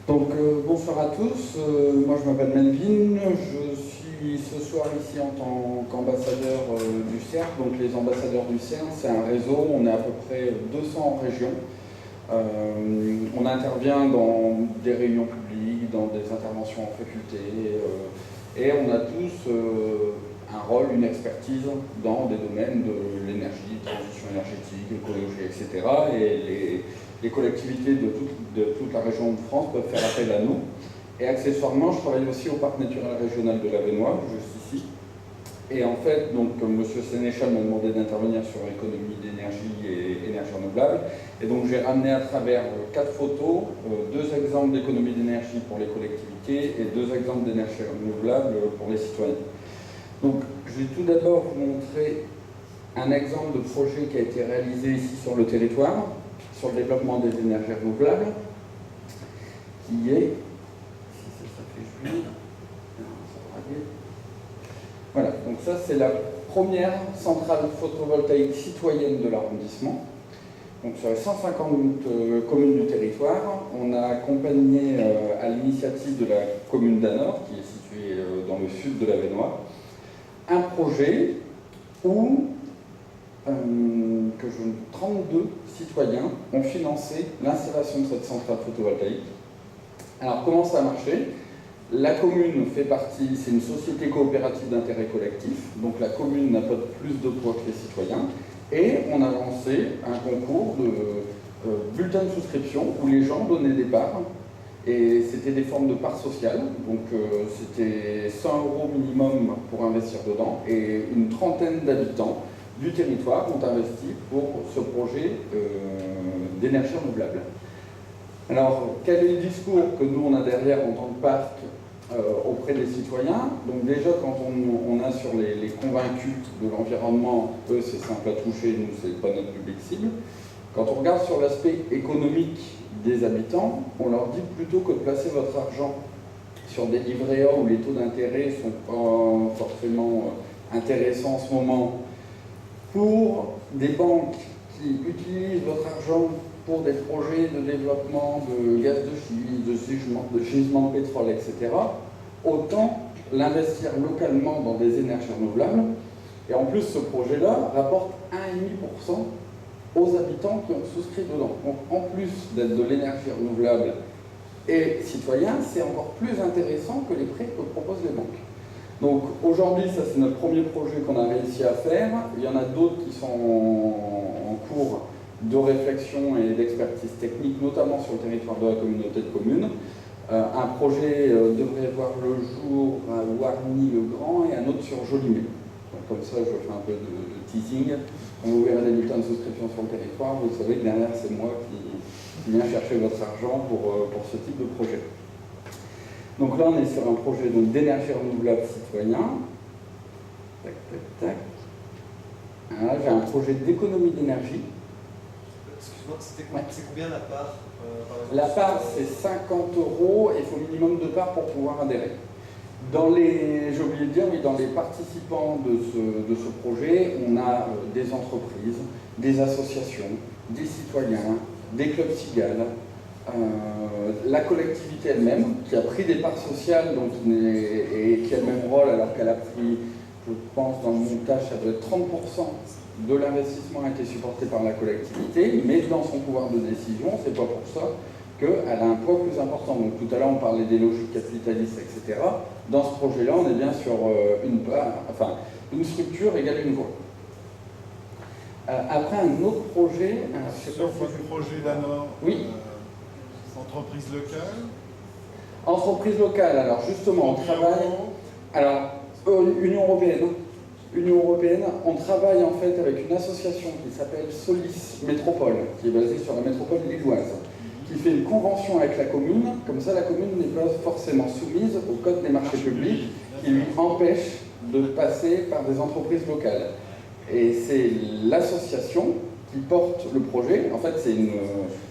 Bonsoir à tous, moi je m'appelle Melvin, je suis ce soir ici en tant qu'ambassadeur du CERF. Donc les ambassadeurs du CERF, c'est un réseau, on est à peu près 200 régions. On intervient dans des réunions publiques, dans des interventions en faculté, et on a tous un rôle, une expertise dans des domaines de l'énergie, transition énergétique, écologie, etc. Et les collectivités de toute la région de France peuvent faire appel à nous. Et accessoirement, je travaille aussi au parc naturel régional de l'Avesnois, juste ici. Et en fait, donc, M. Sénéchal m'a demandé d'intervenir sur l'économie d'énergie et énergie renouvelable. Et donc j'ai ramené à travers 4 photos, 2 exemples d'économie d'énergie pour les collectivités et 2 exemples d'énergie renouvelable pour les citoyens. Donc je vais tout d'abord vous montrer un exemple de projet qui a été réalisé ici sur le territoire, sur le développement des énergies renouvelables, qui est, si ça fait joli, voilà, donc ça c'est la première centrale photovoltaïque citoyenne de l'arrondissement. Donc sur les 150 communes du territoire, on a accompagné à l'initiative de la commune d'Anor, qui est située dans le sud de l'Avesnois, un projet où 32 citoyens ont financé l'installation de cette centrale photovoltaïque. Alors comment ça a marché? La commune fait partie, c'est une société coopérative d'intérêt collectif, donc la commune n'a pas plus de poids que les citoyens, et on a lancé un concours de bulletins de souscription où les gens donnaient des parts, et c'était des formes de parts sociales, donc c'était 100 € minimum pour investir dedans, et une trentaine d'habitants du territoire ont investi pour ce projet d'énergie renouvelable. Alors, quel est le discours que nous on a derrière en tant que parc auprès des citoyens? Donc déjà, quand on a sur les convaincus de l'environnement, eux c'est simple à toucher, nous c'est pas notre public cible. Quand on regarde sur l'aspect économique des habitants, on leur dit plutôt que de placer votre argent sur des livrets A où les taux d'intérêt sont pas forcément intéressants en ce moment, pour des banques qui utilisent votre argent pour des projets de développement de gaz de schiste, de gisement de pétrole, etc., autant l'investir localement dans des énergies renouvelables. Et en plus, ce projet-là rapporte 1,5% aux habitants qui ont souscrit dedans. Donc en plus d'être de l'énergie renouvelable et citoyen, c'est encore plus intéressant que les prêts que proposent les banques. Donc aujourd'hui, ça c'est notre premier projet qu'on a réussi à faire. Il y en a d'autres qui sont en cours de réflexion et d'expertise technique, notamment sur le territoire de la communauté de communes. Un projet devrait voir le jour à Wargny-le-Grand et un autre sur Jolimet. Donc comme ça, je fais un peu de teasing. Quand vous verrez des bulletins de souscription sur le territoire, vous savez que derrière, c'est moi qui viens chercher votre argent pour ce type de projet. Donc là, on est sur un projet d'énergie renouvelable citoyen. Tac, tac, tac. Là, j'ai un projet d'économie d'énergie. Excuse-moi, c'est combien la part La part, c'est 50 € et il faut minimum de parts pour pouvoir adhérer. J'ai oublié de dire, mais dans les participants de ce projet, on a des entreprises, des associations, des citoyens, des clubs cigales, la collectivité elle-même, qui a pris des parts sociales et qui a le même rôle, alors qu'elle a pris, je pense, dans le montage, ça doit être 30% de l'investissement a été supporté par la collectivité, mais dans son pouvoir de décision, c'est pas pour ça qu'elle a un poids plus important. Donc tout à l'heure, on parlait des logiques capitalistes, etc. Dans ce projet-là, on est bien sur une structure égale une voix. Après, un autre projet... Sur votre projet d'Anor, oui. Entreprise locale. Entreprise locale, alors justement, on travaille... Alors, Union européenne. Union européenne, on travaille en fait avec une association qui s'appelle Solis Métropole, qui est basée sur la métropole lilloise, qui fait une convention avec la commune, comme ça la commune n'est pas forcément soumise au code des marchés publics, qui lui empêche de passer par des entreprises locales. Et c'est l'association qui porte le projet, en fait c'est une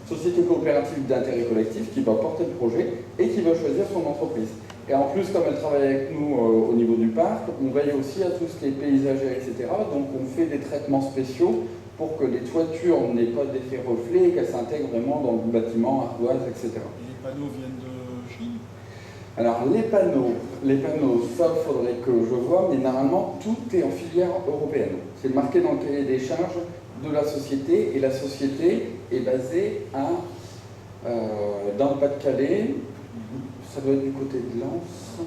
société coopérative d'intérêt collectif qui va porter le projet et qui va choisir son entreprise. Et en plus, comme elle travaille avec nous au niveau du parc, on veille aussi à tout ce qui est paysager, etc. Donc on fait des traitements spéciaux pour que les toitures n'aient pas d'effet reflet et qu'elles s'intègrent vraiment dans le bâtiment, ardoise, etc. Et les panneaux viennent de Alors les panneaux, ça faudrait que je vois, mais normalement tout est en filière européenne. C'est marqué dans le cahier des charges de la société, et la société est basée dans le Pas-de-Calais, ça doit être du côté de Lens,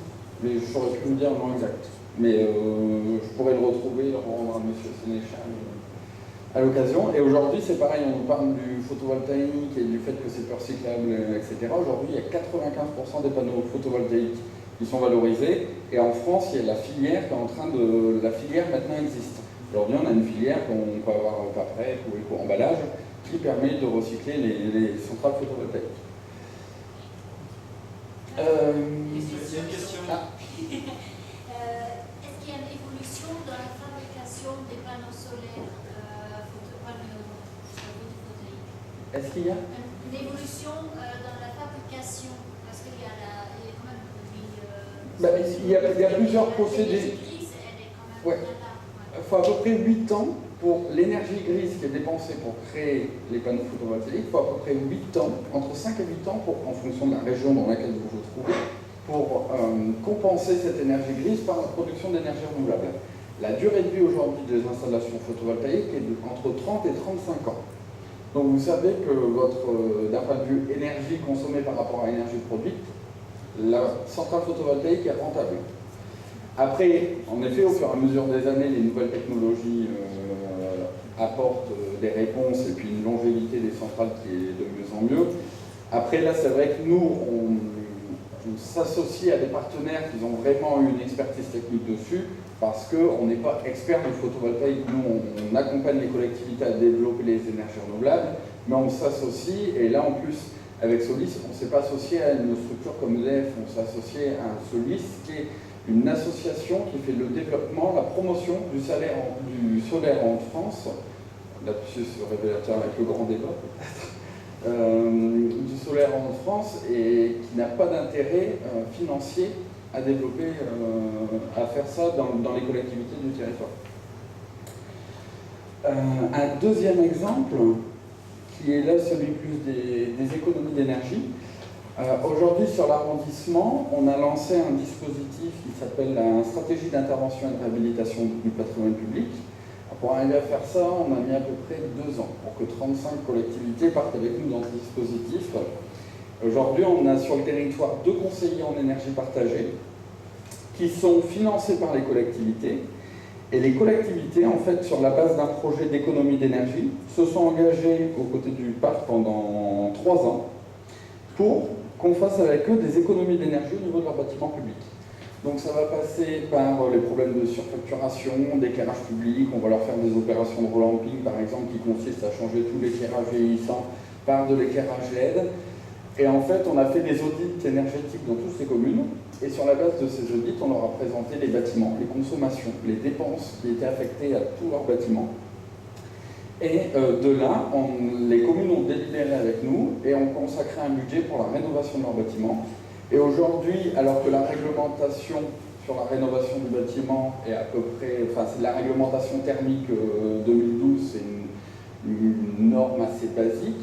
mais je saurais plus vous dire le nom exact. Mais je pourrais le retrouver, le rendre à Monsieur Sénéchal à l'occasion. Et aujourd'hui, c'est pareil, on nous parle du photovoltaïque et du fait que c'est peu recyclable, etc. Aujourd'hui, il y a 95% des panneaux photovoltaïques qui sont valorisés. Et en France, il y a la filière qui est en train de... La filière maintenant existe. Aujourd'hui, on a une filière qu'on peut avoir pas prêt ou éco-emballage qui permet de recycler les centrales photovoltaïques. Il y a une question. Est-ce qu'il y a une évolution dans la fabrication des panneaux solaires photovoltaïques? Est-ce qu'il y a Une évolution dans la fabrication? Parce qu'il y a quand même il y a plusieurs procédés. Ouais. Il faut à peu près 8 ans pour l'énergie grise qui est dépensée pour créer les panneaux photovoltaïques. Il faut à peu près 8 ans, entre 5 et 8 ans, en fonction de la région dans laquelle vous vous trouvez, pour compenser cette énergie grise par la production d'énergie renouvelable. La durée de vie aujourd'hui des installations photovoltaïques est entre 30 et 35 ans. Donc vous savez que d'un point de vue énergie consommée par rapport à énergie produite, la centrale photovoltaïque est rentable. Après, en effet, au fur et à mesure des années, les nouvelles technologies apportent des réponses et puis une longévité des centrales qui est de mieux en mieux. Après, là, c'est vrai que nous, on s'associe à des partenaires qui ont vraiment une expertise technique dessus, parce qu'on n'est pas expert du photovoltaïque. Nous, on accompagne les collectivités à développer les énergies renouvelables, mais on s'associe, et là, en plus, avec Solis, on ne s'est pas associé à une structure comme EDF, on s'est associé à Solis, qui est une association qui fait le développement, la promotion du solaire en France, là-dessus ce révélateur avec le grand débat peut-être, du solaire en France, et qui n'a pas d'intérêt financier à développer, à faire ça dans les collectivités du territoire. Un deuxième exemple, qui est là celui plus des économies d'énergie. Aujourd'hui, sur l'arrondissement, on a lancé un dispositif qui s'appelle la stratégie d'intervention et de réhabilitation du patrimoine public. Pour arriver à faire ça, on a mis à peu près 2 ans pour que 35 collectivités partent avec nous dans ce dispositif. Aujourd'hui, on a sur le territoire 2 conseillers en énergie partagée qui sont financés par les collectivités. Et les collectivités, en fait, sur la base d'un projet d'économie d'énergie, se sont engagées aux côtés du parc pendant 3 ans pour qu'on fasse avec eux des économies d'énergie au niveau de leur bâtiment public. Donc ça va passer par les problèmes de surfacturation, d'éclairage public, on va leur faire des opérations de relamping par exemple qui consistent à changer tout l'éclairage vieillissant par de l'éclairage LED. Et en fait on a fait des audits énergétiques dans toutes ces communes, et sur la base de ces audits on leur a présenté les bâtiments, les consommations, les dépenses qui étaient affectées à tous leurs bâtiments. Et de là, les communes ont délibéré avec nous et ont consacré un budget pour la rénovation de leurs bâtiments. Et aujourd'hui, alors que la réglementation sur la rénovation du bâtiment est à peu près, enfin c'est la réglementation thermique 2012, c'est une norme assez basique,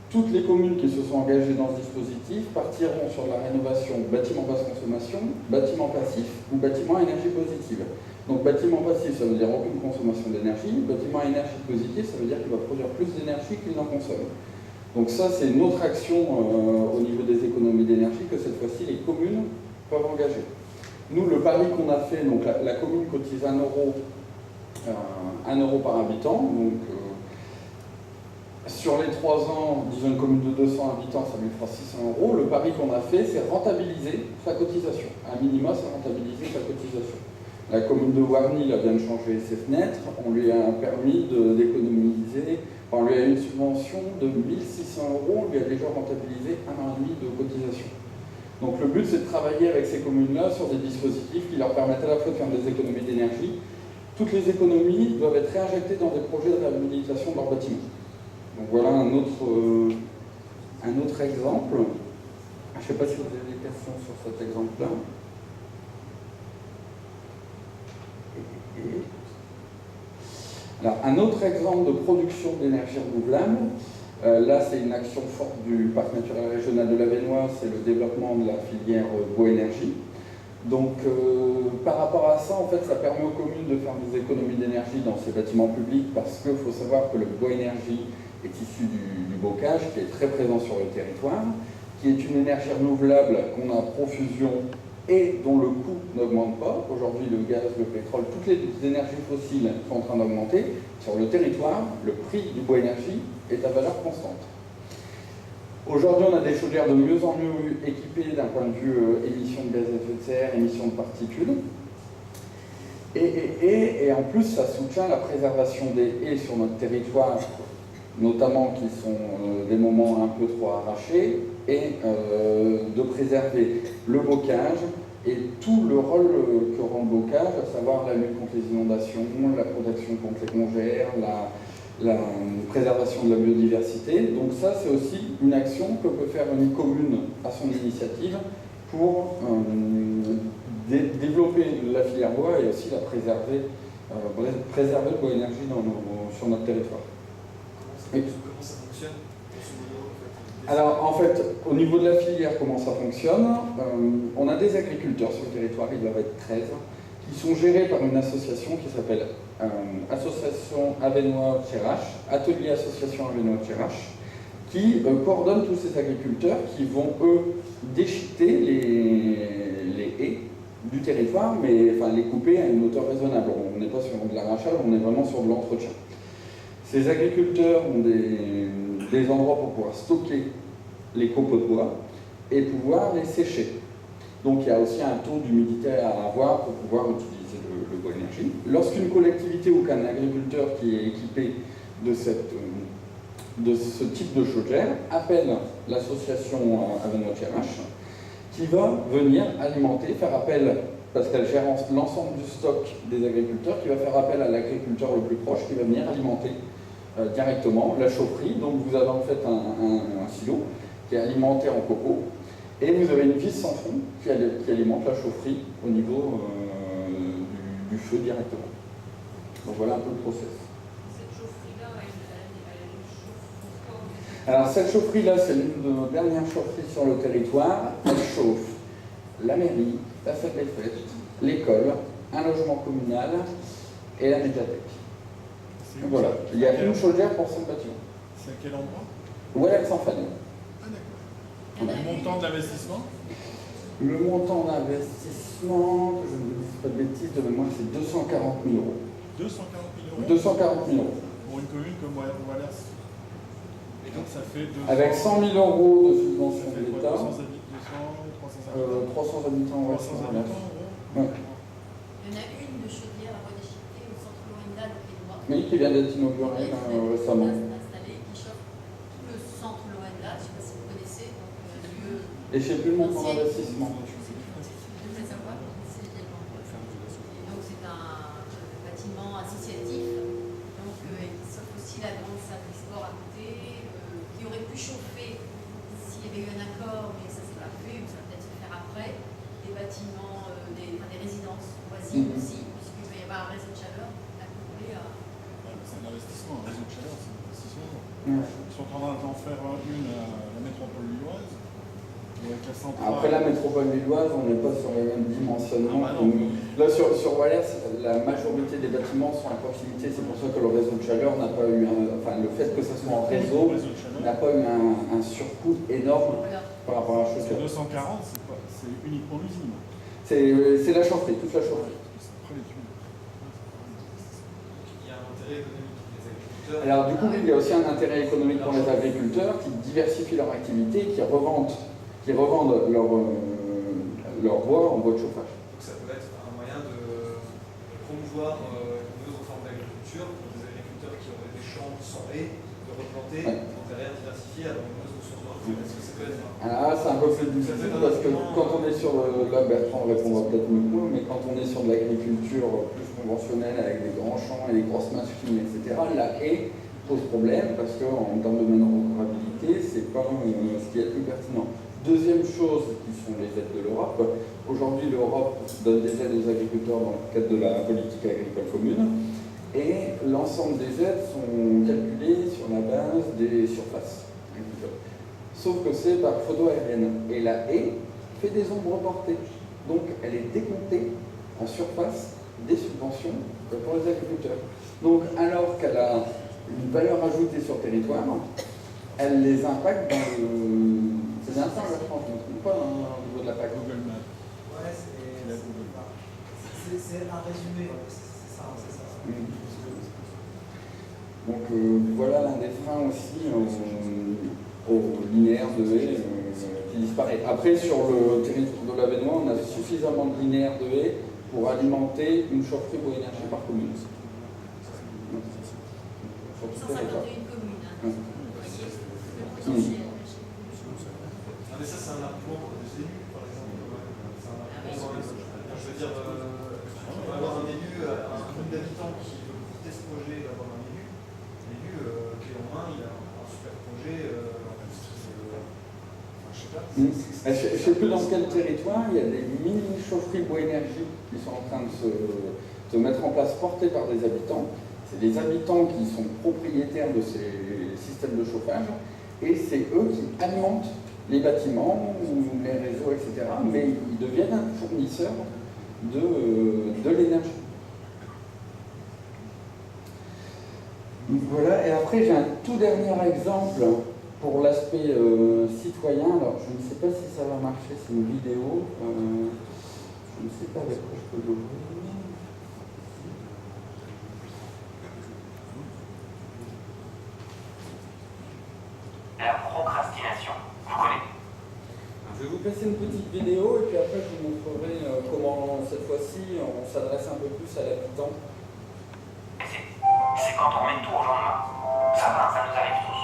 toutes les communes qui se sont engagées dans ce dispositif partiront sur la rénovation bâtiment basse consommation, bâtiment passif ou bâtiment à énergie positive. Donc bâtiment passif, ça veut dire aucune consommation d'énergie. Bâtiment à énergie positive, ça veut dire qu'il va produire plus d'énergie qu'il n'en consomme. Donc ça, c'est une autre action au niveau des économies d'énergie que cette fois-ci les communes peuvent engager. Nous, le pari qu'on a fait, donc la commune cotise 1 euro par habitant. Donc sur les 3 ans, disons une commune de 200 habitants, ça lui fera 600 €. Le pari qu'on a fait, c'est rentabiliser sa cotisation. À minima, c'est rentabiliser sa cotisation. La commune de Wargnies vient de changer ses fenêtres, on lui a permis d'économiser, on lui a une subvention de 1 600 €, on lui a déjà rentabilisé 1 an et demi de cotisation. Donc le but c'est de travailler avec ces communes-là sur des dispositifs qui leur permettent à la fois de faire des économies d'énergie. Toutes les économies doivent être réinjectées dans des projets de réhabilitation de leurs bâtiments. Donc voilà un autre exemple. Je ne sais pas si vous avez des questions sur cet exemple-là. Alors, un autre exemple de production d'énergie renouvelable, Là, c'est une action forte du parc naturel régional de l'Avesnois, c'est le développement de la filière bois énergie. Donc, par rapport à ça, en fait, ça permet aux communes de faire des économies d'énergie dans ces bâtiments publics parce qu'il faut savoir que le bois énergie est issu du bocage, qui est très présent sur le territoire, qui est une énergie renouvelable qu'on a à profusion et dont le coût n'augmente pas. Aujourd'hui, le gaz, le pétrole, toutes les énergies fossiles sont en train d'augmenter. Sur le territoire, le prix du bois énergie est à valeur constante. Aujourd'hui, on a des chaudières de mieux en mieux équipées d'un point de vue émissions de gaz à effet de serre, émissions de particules. Et en plus, ça soutient la préservation des haies sur notre territoire, notamment qui sont des moments un peu trop arrachés, et de préserver le bocage et tout le rôle que rend le bocage, à savoir la lutte contre les inondations, la protection contre les congères, la préservation de la biodiversité. Donc ça, c'est aussi une action que peut faire une commune à son initiative pour développer la filière bois et aussi la préserver le bois énergie sur notre territoire. Comment ça fonctionne? Alors, en fait, au niveau de la filière, comment ça fonctionne? On a des agriculteurs sur le territoire, ils doivent être 13, qui sont gérés par une association qui s'appelle Association Avesnois-Thiérache, Atelier Association Avesnois-Thiérache, qui coordonne tous ces agriculteurs qui vont, eux, déchiqueter les haies du territoire, mais enfin, les couper à une hauteur raisonnable. On n'est pas sur de l'arrachage, on est vraiment sur de l'entretien. Ces agriculteurs ont des endroits pour pouvoir stocker les copeaux de bois et pouvoir les sécher. Donc il y a aussi un taux d'humidité à avoir pour pouvoir utiliser le bois énergie. Lorsqu'une collectivité ou qu'un agriculteur qui est équipé de ce type de chaudière appelle l'association Avesnois-Thiérache, qui va venir alimenter, faire appel, parce qu'elle gère l'ensemble du stock des agriculteurs, qui va faire appel à l'agriculteur le plus proche, qui va venir alimenter directement la chaufferie. Donc vous avez en fait un silo qui est alimenté en copeaux, et vous avez une vis sans fond qui alimente la chaufferie au niveau du feu directement. Donc voilà un peu le process. Cette chaufferie-là, elle chauffe quoi? Alors cette chaufferie-là, c'est l'une de nos dernières chaufferies sur le territoire. Elle chauffe la mairie, la salle des fêtes, l'école, un logement communal et la médiathèque. Voilà, il y a une chaudière pour 5 bâtiments. C'est à quel endroit? Ouellette-Saint-Fagnon. Ah d'accord. Le montant d'investissement? Le montant d'investissement, que je ne vous dise pas de bêtises, de mémoire, c'est 240 000 euros. 240 000 euros 240 000 euros. pour une commune comme Wallers. Et donc ça fait 200... Avec 100 000 euros de subvention ça de fait quoi, l'État. 300 habitants. 300 habitants, Ouais. Il y en a une de chaudière à bois déchiqueté au centre Loenda de Pédois. Oui, qui vient d'être inaugurée récemment. Installé, qui chauffe tout le centre Loenda, je ne sais pas si vous connaissez, donc lieu. Et je ne sais plus le montant d'investissement. Je voulais savoir, c'est également. Et donc c'est un bâtiment associatif, donc qui s'offre aussi la grande salle des sports à côté, qui aurait pu chauffer s'il y avait eu un accord, mais ça ne s'est pas fait, ou ça va peut-être se faire après. Des bâtiments, des résidences voisines aussi, puisqu'il va y avoir un réseau de chaleur à coupler à. C'est un investissement, un réseau de chaleur, c'est un investissement. Ouais. Ils sont en train d'en faire une à la métropole lilloise. Avec la centrale. Après la métropole lilloise, on n'est pas sur les mêmes dimensionnements. Ah bah non. Là, sur Wallers, la majorité des bâtiments sont à proximité. C'est pour ça que le réseau de chaleur n'a pas eu enfin, le fait que ce soit en réseau n'a pas eu un surcoût énorme Voilà. par rapport à la Parce chaudière. que 240, c'est uniquement l'usine. C'est la chaufferie, toute la chaufferie. Après les tuiles. Il y a un intérêt économique des agriculteurs. Alors du coup, il y a aussi un intérêt économique pour les agriculteurs qui diversifient leur activité, qui revendent leur bois en bois de chauffage. Donc ça peut être un moyen de promouvoir une autre forme d'agriculture pour des agriculteurs qui auraient des champs sans haies, de replanter, d'intérêt diversifié à une autre source de revenus. Est-ce que ça peut être Ah, c'est un peu plus difficile parce que quand on est sur là, Bertrand répondra peut-être mieux que moi, mais quand on est sur de l'agriculture plus conventionnelle avec des grands champs et des grosses machines, etc., la haie pose problème parce qu'en termes de manœuvrabilité, c'est pas ce qui est le plus pertinent. Deuxième chose, qui sont les aides de l'Europe. Aujourd'hui, l'Europe donne des aides aux agriculteurs dans le cadre de la politique agricole commune. et l'ensemble des aides sont calculées sur la base des surfaces agricoles. Sauf que c'est par photo aérienne. Et la haie fait des ombres portées. Donc elle est décomptée en surface des subventions pour les agriculteurs. Donc alors qu'elle a une valeur ajoutée sur le territoire, elle les impacte dans le... C'est bien ça, la France, je ne me trompe pas au niveau de la PAC. Google Maps. Ouais, c'est un résumé, ouais. C'est ça. Donc voilà l'un des freins aussi au linéaire de haies qui disparaît. Après, sur le territoire de l'Avesnois, on a suffisamment de linéaires de haies pour alimenter une chaufferie pour énergie par commune. 151 communes. Hein. Ouais. Le potentiel. Ah, mais ça, c'est un argument pour les élus, par exemple. C'est un argument je veux dire, tu peux avoir un élu, un groupe d'habitants qui veut porter ce projet, d'avoir un élu. L'élu, clé en main, il a un super projet. Je sais pas. Je ne sais plus dans quel territoire, il y a des mini-chaufferies bois énergie qui sont en train de se mettre en place, portées par des habitants. C'est des habitants qui sont propriétaires de ces systèmes de chauffage et c'est eux qui alimentent les bâtiments ou les réseaux, etc. Mais ils deviennent un fournisseur de l'énergie. Voilà, et après j'ai un tout dernier exemple pour l'aspect citoyen. Alors je ne sais pas si ça va marcher, c'est une vidéo. Je ne sais pas avec quoi je peux l'ouvrir. La procrastination. Vous connaissez? Je vais vous passer une petite vidéo et puis après je vous montrerai comment cette fois-ci on s'adresse un peu plus à l'habitant. C'est quand on met tout au lendemain. Ça va, ça nous arrive tous.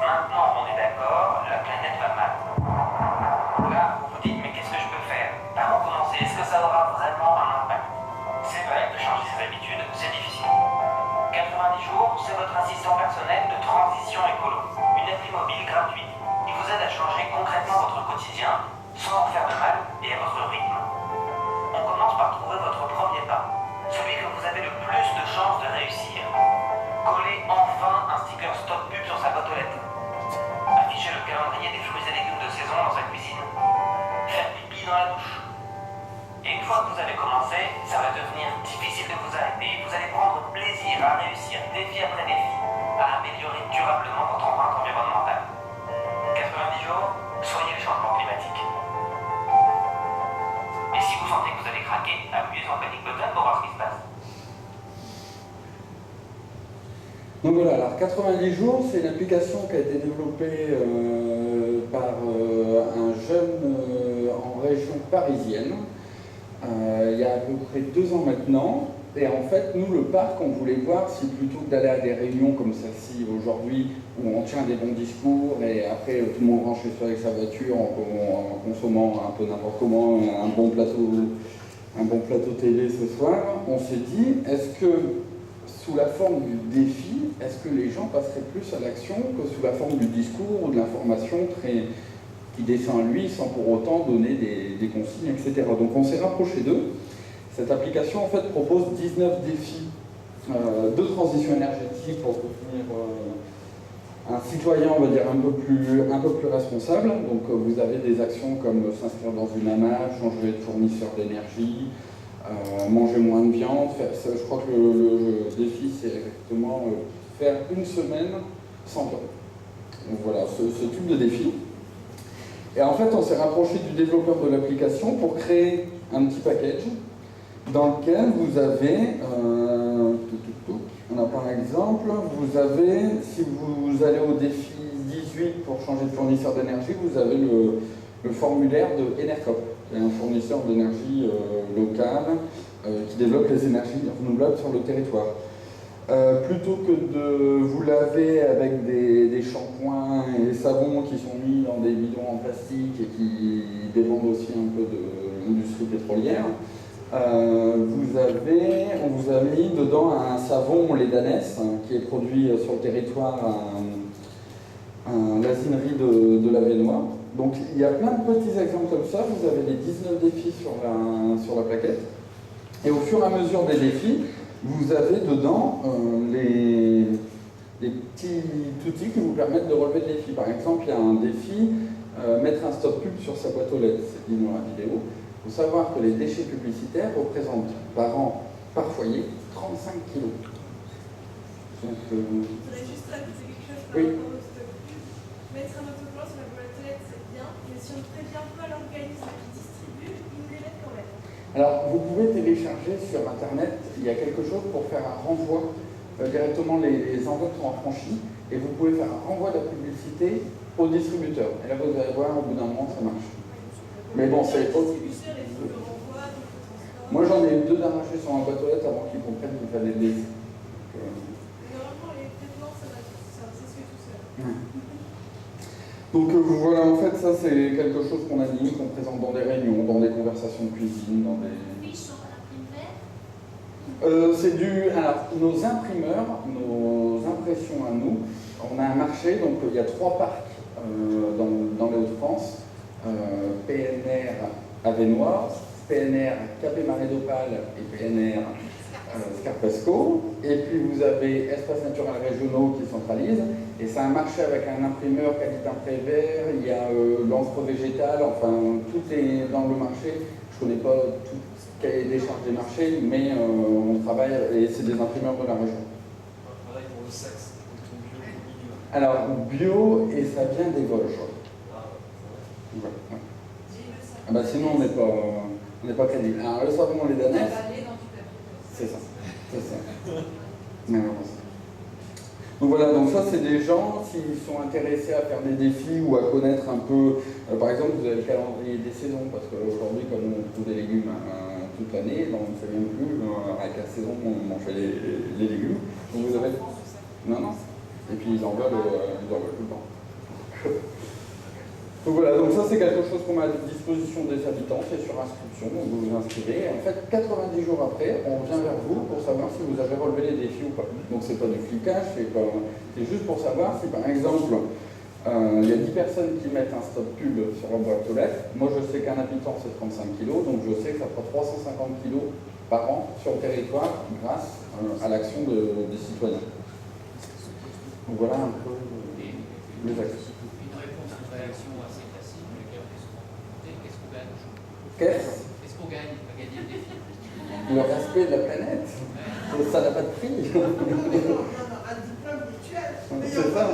Maintenant, on est d'accord, la planète va mal. Là, vous vous dites, mais qu'est-ce que je peux faire? Par où commencer? Est-ce que ça aura vraiment un impact? C'est vrai que changer ses habitudes, c'est difficile. 90 jours, c'est votre assistant personnel de transition écolo. Une appli mobile gratuite qui vous aide à changer concrètement votre quotidien sans vous faire de mal et à votre rythme. On commence par trouver votre premier pas, celui que vous avez le plus de chances de réussir. Coller enfin un sticker stop pub sur sa boîte aux lettres. Afficher le calendrier des fruits et légumes de saison dans sa cuisine. Faire pipi dans la douche. Et une fois que vous avez commencé, ça va devenir difficile de vous arrêter. Vous allez prendre plaisir à réussir défi après défi, à améliorer durablement votre empreinte environnementale. 90 jours, soignez le changement climatique. Et si vous sentez que vous allez craquer, appuyez sur le panic button pour voir ce qui se passe. Donc voilà, alors 90 jours, c'est une application qui a été développée par un jeune en région parisienne, il y a à peu près 2 ans maintenant. Et en fait, nous, le parc, on voulait voir si plutôt que d'aller à des réunions comme celle-ci aujourd'hui, où on tient des bons discours et après tout le monde rentre chez soi avec sa voiture en consommant un peu n'importe comment un bon plateau télé ce soir, on s'est dit, est-ce que sous la forme du défi, est-ce que les gens passeraient plus à l'action que sous la forme du discours ou de l'information qui descend à lui sans pour autant donner des consignes, etc. Donc on s'est rapproché d'eux. Cette application en fait propose 19 défis de transition énergétique pour devenir un citoyen, on va dire, un peu plus responsable. Donc vous avez des actions comme s'inscrire dans une AMAP, changer de fournisseur d'énergie, manger moins de viande. Je crois que le défi c'est exactement faire une semaine sans viande. Donc voilà, ce type de défi. Et en fait on s'est rapproché du développeur de l'application pour créer un petit package dans lequel vous avez, on a par exemple, vous avez, si vous allez au défi 18 pour changer de fournisseur d'énergie, vous avez le formulaire de Enercop, qui est un fournisseur d'énergie local qui développe les énergies renouvelables sur le territoire. Plutôt que de vous laver avec des shampoings et des savons qui sont mis dans des bidons en plastique et qui dépendent aussi un peu de l'industrie pétrolière, on vous a mis dedans un savon lait d'ânesse qui est produit sur le territoire à l'asinerie de l'Avesnois. Donc il y a plein de petits exemples comme ça, vous avez les 19 défis sur la plaquette. Et au fur et à mesure des défis, vous avez dedans les petits outils qui vous permettent de relever le défi. Par exemple, il y a un défi, mettre un stop pub sur sa boîte aux lettres, c'est dit dans la vidéo. Il faut savoir que les déchets publicitaires représentent par an, par foyer, 35 kilos. Donc, Je voudrais juste rajouter quelque chose par oui. rapport au stop pub. Mettre un autocollant sur la boîte aux lettres, c'est bien, mais si on ne prévient pas l'organisme qui distribue, ils nous les mettent quand même. Alors, vous pouvez télécharger sur Internet, il y a quelque chose pour faire un renvoi directement les enveloppes sont affranchies et vous pouvez faire un renvoi de la publicité au distributeur. Et là, vous allez voir, au bout d'un moment, ça marche. Mais bon, c'est Le distributeur, il faut le renvoi, donc le transport. Moi, j'en ai 2 d'arrachés sur un boîte aux lettres avant qu'ils comprennent qu'il fallait les laisser. Normalement, les traitements, ça se fait tout seul. Donc voilà, en fait, ça c'est quelque chose qu'on anime, qu'on présente dans des réunions, dans des conversations de cuisine, dans des... Fiches en imprimé. C'est dû à nos imprimeurs, nos impressions à nous. On a un marché, donc il y a 3 parcs dans les Hauts-de-France. PNR Avenois, PNR Capet Marais d'Opale et PNR Scarpesco. Et puis vous avez Espaces naturels régionaux qui centralisent. Et c'est un marché avec un imprimeur Qualité Prévert, il y a l'encre végétale, enfin tout est dans le marché. Je ne connais pas tout ce qui est des charges des marchés, mais on travaille et c'est des imprimeurs de la région. Pareil pour le sexe, pour bio, milieu. Alors bio et ça vient des Vosges. Ouais, ouais. Ah bah sinon on n'est pas crédible. Alors le savon les danesses, c'est ça. Malheureusement. Donc voilà, donc ça c'est des gens, s'ils sont intéressés à faire des défis ou à connaître un peu, par exemple vous avez le calendrier des saisons, parce qu'aujourd'hui comme on trouve des légumes toute l'année, on ne sait même plus, avec la saison on mange les légumes. Donc vous avez... Non. Et puis ils en veulent tout le temps. Donc voilà, donc ça c'est quelque chose qu'on met à disposition des habitants, c'est sur inscription, donc vous vous inscrivez. Et en fait, 90 jours après, on revient vers vous pour savoir si vous avez relevé les défis ou pas. Donc c'est pas du flicage, c'est juste pour savoir si par exemple, il y a 10 personnes qui mettent un stop pub sur la boîte aux lettres. Moi je sais qu'un habitant c'est 35 kg, donc je sais que ça fera 350 kg par an sur le territoire grâce à l'action des citoyens. Donc voilà un peu les actions. Réaction assez classique, qu'est-ce qu'on gagne? Qu'est-ce qu'on gagne à gagner le défi? Le respect de la planète. Ouais. Ça n'a pas de prix. Non, un diplôme virtuel. C'est ça.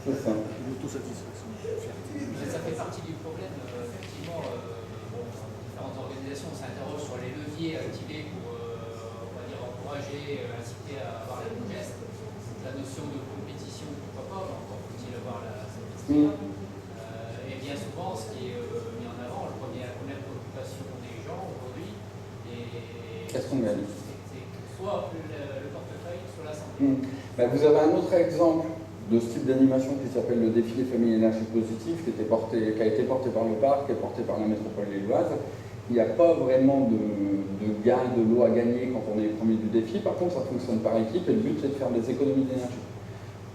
L'autosatisfaction. Ça fait partie du problème, effectivement. Différentes organisations s'interrogent sur les leviers à activer pour on va dire, encourager, inciter à avoir la bonne geste. La notion de compétition, pourquoi pas, mais encore faut-il avoir la simplicité. Et bien souvent, ce qui est mis en avant, la première préoccupation des gens aujourd'hui, qu'est-ce qu'on gagne? C'est soit le portefeuille, soit la santé. Ben, vous avez un autre exemple de ce type d'animation qui s'appelle le défi des familles énergie positive, qui a été porté par le parc, qui est porté par la métropole lilloise. Il n'y a pas vraiment de gain de l'eau à gagner quand on est premier du défi. Par contre, ça fonctionne par équipe et le but, c'est de faire des économies d'énergie.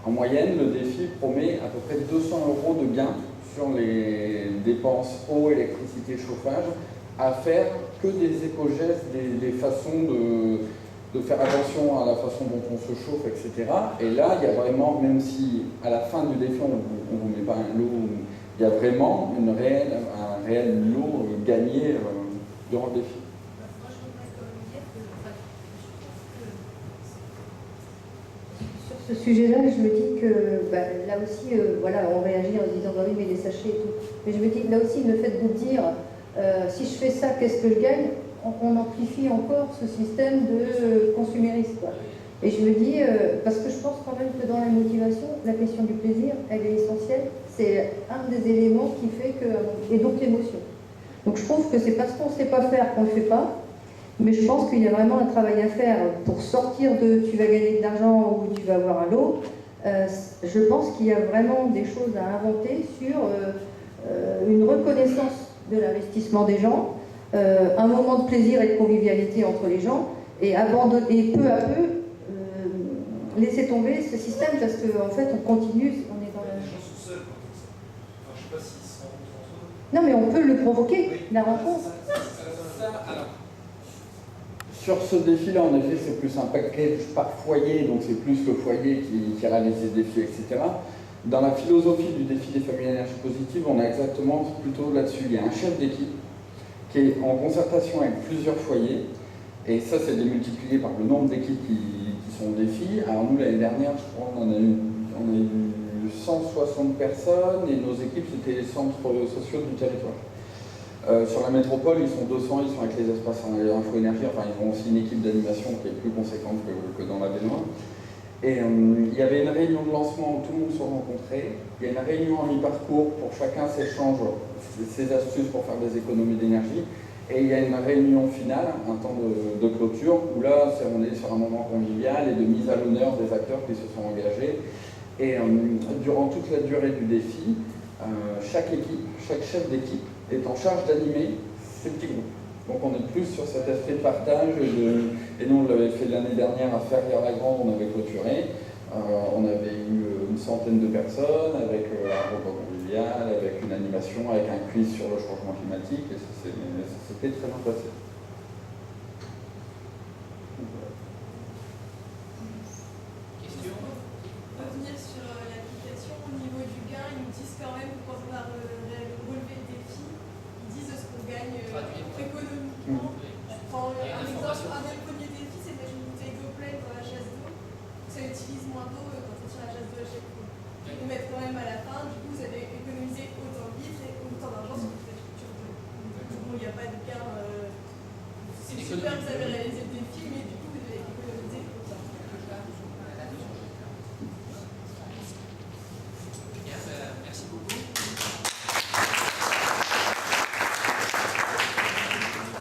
En moyenne, le défi promet à peu près 200 € de gains sur les dépenses eau, électricité, chauffage, à faire que des éco-gestes, des façons de faire attention à la façon dont on se chauffe, etc. Et là, il y a vraiment, même si à la fin du défi, on ne vous met pas un lot, il y a vraiment un réel lot gagné durant le défi. Moi, je voudrais quand même dire que sur ce sujet-là, je me dis que là aussi, voilà, on réagit en se disant bah oui, mais les sachets et tout. Mais je me dis là aussi, le fait de dire si je fais ça, qu'est-ce que je gagne, on amplifie encore ce système de consumérisme, quoi. Et je me dis, parce que je pense quand même que dans la motivation, la question du plaisir, elle est essentielle. C'est un des éléments qui fait que... Et donc l'émotion. Donc je trouve que c'est parce qu'on ne sait pas faire qu'on ne le fait pas. Mais je pense qu'il y a vraiment un travail à faire pour sortir de tu vas gagner de l'argent ou tu vas avoir un lot. Je pense qu'il y a vraiment des choses à inventer sur une reconnaissance de l'investissement des gens, un moment de plaisir et de convivialité entre les gens, et abandonner peu à peu, laisser tomber ce système parce qu'en fait on continue, on est dans la... Les gens sont seuls quand on fait ça. Enfin, je ne sais pas s'ils se rencontrent entre eux. Non mais on peut le provoquer, Oui. la rencontre. Ça, alors, Sur ce défi-là, en effet, c'est plus un package par foyer, donc c'est plus le foyer qui réalise les défis, etc. Dans la philosophie du défi des familles à énergie positive, on est exactement plutôt là-dessus. Il y a un chef d'équipe qui est en concertation avec plusieurs foyers, et ça, c'est démultiplié par le nombre d'équipes qui sont au défi. Alors nous, l'année dernière, je crois, on a eu 160 personnes, et nos équipes, c'était les centres sociaux du territoire. Sur la métropole, ils sont 200, ils sont avec les espaces info-énergie, enfin ils ont aussi une équipe d'animation qui est plus conséquente que dans la baignoire. Et il y avait une réunion de lancement où tout le monde se rencontrait, il y a une réunion en mi-parcours pour chacun s'échange ses astuces pour faire des économies d'énergie, et il y a une réunion finale, un temps de clôture, où là on est sur un moment convivial et de mise à l'honneur des acteurs qui se sont engagés. Et durant toute la durée du défi, chaque chef d'équipe est en charge d'animer ces petits groupes. Donc on est plus sur cet aspect de partage, et nous on l'avait fait l'année dernière à Ferrières-la-Grande, on avait clôturé, on avait eu une centaine de personnes avec un repas convivial, avec une animation, avec un quiz sur le changement climatique, et c'était très bien passé. Question? Revenir sur l'application, au niveau du gain, ils nous disent quand même qu'on va relever le défi, ils disent ce qu'on gagne économiquement